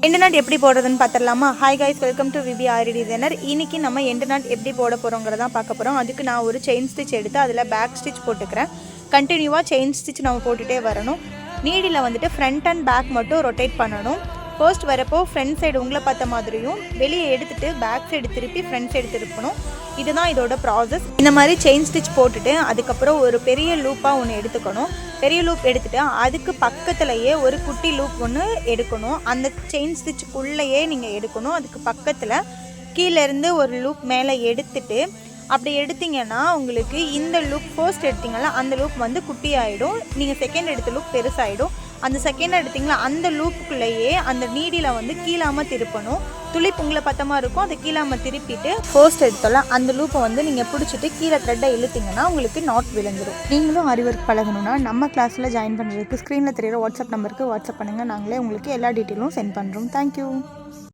End not எப்படி போடுறதுன்னு பார்த்துடலாமா? Hi guys, welcome to VP Aari designer. இன்றைக்கி நம்ம எண்டு நாட் எப்படி போட போகிறோங்கிறதான் பார்க்க போகிறோம். அதுக்கு நான் ஒரு செயின் ஸ்டிச் எடுத்து அதில் பேக் ஸ்டிச் போட்டுக்கிறேன். கண்டினியூவாக செயின் ஸ்டிச் நம்ம போட்டுகிட்டே வரணும். நீடில் வந்துட்டு ஃப்ரண்ட் அண்ட் பேக் மட்டும் ரொட்டேட் பண்ணணும். ஃபர்ஸ்ட் வரப்போ ஃப்ரண்ட் சைடு உங்களை பார்த்த மாதிரியும் வெளியே எடுத்துகிட்டு பேக் சைடு திருப்பி ஃப்ரண்ட் சைடு திருப்பணும். இதுதான் இதோட ப்ராசஸ். இந்த மாதிரி செயின் ஸ்டிச் போட்டுட்டு அதுக்கப்புறம் ஒரு பெரிய லூப்பாக ஒன்று எடுத்துக்கணும். பெரிய லூப் எடுத்துகிட்டு அதுக்கு பக்கத்துலேயே ஒரு குட்டி லூப் ஒன்று எடுக்கணும். அந்த செயின் ஸ்டிச்சுக்குள்ளேயே நீங்கள் எடுக்கணும். அதுக்கு பக்கத்தில் கீழேருந்து ஒரு லூப் மேலே எடுத்துட்டு அப்படி எடுத்திங்கன்னா உங்களுக்கு இந்த லூப் ஃபர்ஸ்ட் எடுத்திங்களா அந்த லூப் வந்து குட்டி ஆகிடும். நீங்கள் செகண்ட் எடுத்த லூப் பெருசாகிடும். அந்த செகண்ட் எடுத்திங்களா அந்த லூப்புக்குள்ளேயே அந்த நீடியில் வந்து கீழாமல் திருப்பணும். துளிப் உங்களை பத்தமாக இருக்கும். அதை கீழாமல் திருப்பிட்டு ஃபர்ஸ்ட் எடுத்தோம்ல அந்த லூப்பை வந்து நீங்கள் பிடிச்சிட்டு கீழே த்ரெட்டை இழுத்திங்கன்னா உங்களுக்கு நாட் விழுந்துடும். நீங்களும் ஆரி ஒர்க் பழகணுன்னா நம்ம கிளாஸில் ஜாயின் பண்ணுறதுக்கு ஸ்க்ரீனில் தெரியிற வாட்ஸ்அப் நம்பருக்கு வாட்ஸ்அப் பண்ணுங்கள். நாங்களே உங்களுக்கு எல்லா டீட்டெயிலும் சென்ட் பண்ணுறோம். தேங்க்யூ.